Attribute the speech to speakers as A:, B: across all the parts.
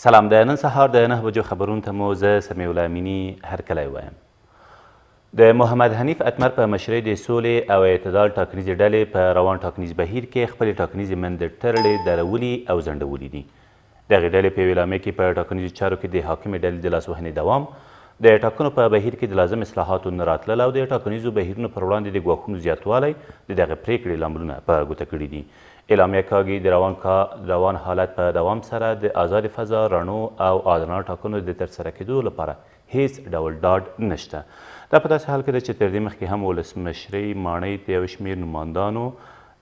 A: سلام، د نن سهار د 9 بجو خبرونو ته مو زه سمیع الله امینی هرکلی وایم. د محمد حنیف اتمر په مشرۍ د سولې او اعتدال ټاکنیزې ډلې په روان ټاکنیز بهیر کې خپلې ټاکنیزې منډې ټرلې درولي او ځنډولي دي. دغې ډلې په یوې اعلامیه کې په ټاکنیزو چارو کې د حاکمې ډلې د لاسوهنې دوام، د ټاکنو په بهیر کې د لازم اصلاحاتو نه راتلل او د ټاکنیزو بهیرونو پر وړاندې د ګواښونو زیاتوالی د دغې پرېکړې لاملونه په ګوته کړي دي. اعلامیه کاږي د روان حالت په دوام سره د آزاد فضا، رڼو او عادلانه ټاکنو د ترسره کېدو لپاره هیڅ ډول ډاډ نشته. دا په داسې حال کې ده چې تر دې مخکې هم ولسمشرۍ ماڼۍ ته یو شمېر نمایندانو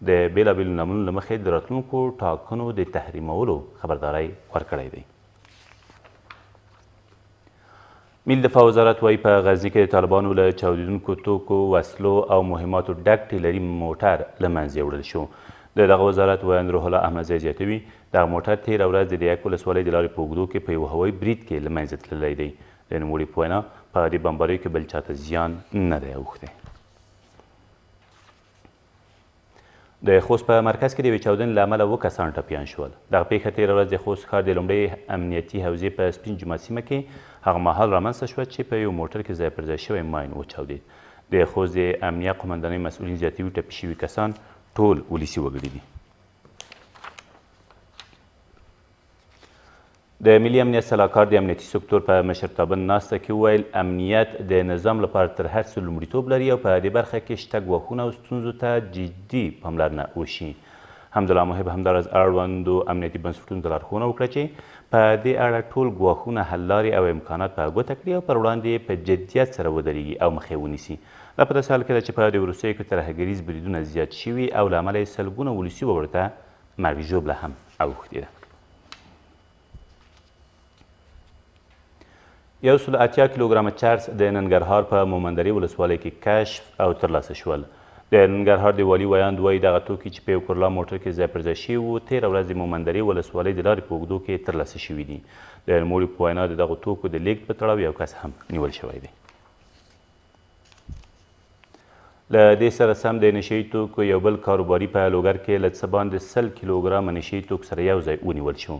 A: د بېلابېلو لاملونو له مخې د راتلونکو ټاکنو د تحریمولو خبرداری ورکړی دی. ملي دفاع وزارت وایي په غزني کې د طالبانو له چاودېدونکو توکو، وسلو او مهماتو ډک ټیلري موټر له منځه یوړل شو. د دغه وزارت ویاند روح الله احمدزی زیاتوي دغه موټر تېره ورځ د دیک ولسوالۍ د لارې په اوږدو کې په یو هوایي برید کې له منځه تللی دی. د نوموړي په وینا په دې بمباریو کې بل چاته زیان نه دی اوښتی. د خوست په مرکز کې د یوې چاودنې له امله 7 کسان ټپیان شول. دغه پیښه تېره ورځ د خوست ښار د لومړۍ امنیتي حوزې په سپین جومات سیمه کې هغه مهال رامنځته شوه چې په یو موټر کې ځای پر ځای شوی ماین وچاودېد. د خوست د امنیه قومندانۍ مسؤلین زیاتوي ټپي شوي کسان ټول ولسي وګړي دي. د ملي امنیت سلاکار د امنیتي سکتور په مشرتابه ناسته کې وویل امنیت د نظام لپاره تر هر څه لومړیتوب لري او په دې برخه کې شته ګواښونه او ستونزو ته جدي پاملرنه وشي. حمدالله محب همداراز اړوندو امنیتي بنسټونو ته لارښوونه وکړه چې په دې اړه ټول ګواښونه، حل لارې او امکانات په ګوته کړي او پر وړاندې په جدیت سره ودرېږي او مخې ونیسي. دا په داسې حال کې ده چې په دې وروستیو کې ترهګریز بریدونه زیات شوي او له امله یې سلګونه ولسي وګړو ته مرګ ژوبله هم اوښتې ده. 180 کیلوګرامه چرس د ننګرهار په مومندرې ولسوالۍ کې کشف او ترلاسه شول. د ننګرهار د والي ویاند وایي دغه توکي چې په یو کورلا موټر کې ځای پر ځای شوي وو تېره ورځ د مومندرې ولسوالۍ د لارې په اوږدو کې ترلاسه شوي دي. د نوموړي په وینا د دغو توکو د لیږد په تړاو یو کس هم نیول شوی دی. له دې سره سم د نشهیي توکو یو بل کاروباري په لوګر کې له څه باندې 100 کیلوګرامه نشهیي توک سره یو ځای ونیول شو.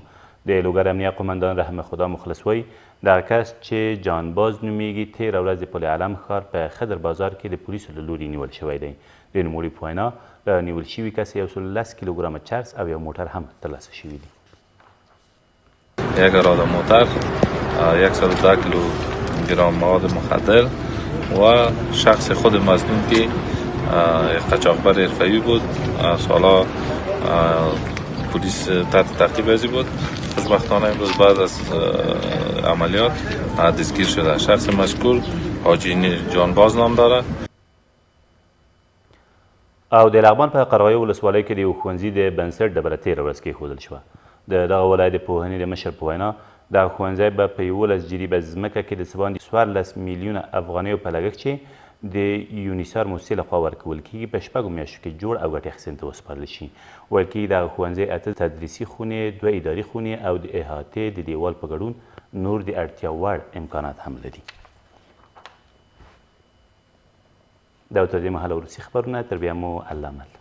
A: د لوګر امنیه قومندان رحم خدا مخلص وایي دغه کس چې جانباز نومیږي تېره ورځ د پل علم ښار په خضر بازار کې د پولیسو له لوري نیول شوی دی. د نوموړي په وینا له نیول شوي کس 110 کیلوګرامه چرس او یو موټر هم ترلاسه شوي دي.
B: یک اراده موتر، 110 کیلوگرم مواد مخدر و شخص خود مظنون که قاچاقبر حرفه‌ای بود. سالا پلیس تحت تعقیب ازی بود. خوشبختانه امروز بعد از عملیات دستگیر شده. شخص مذکور حاجی جانباز نام داره.
A: او د لغمان په قرغیو ولسوالۍ کې د یو ښوونځي د بنسټ ډبره تېره ورځ کېښودل شوه. د دغه ولایت د پوهنې د مشر په وینا دغه ښوونځی به په 11 جریبه ځمکه کې د څه باندې 14 میلیونه افغانیو په لګښت چې د یونیسار موسسې لخوا ورکول کېږي په 6 میاشتو کې جوړ او ګټې اخیستنې ته وسپارل شي. ویل کېږي دغه ښوونځی 8 تدریسي خونې، 2 اداري خونې او د احاطې د دیوال په ګډون نور د اړتیا وړ امکانات هم لري. دا تر دې مهاله وروستي خبرونه، تر بیا مو الله مل.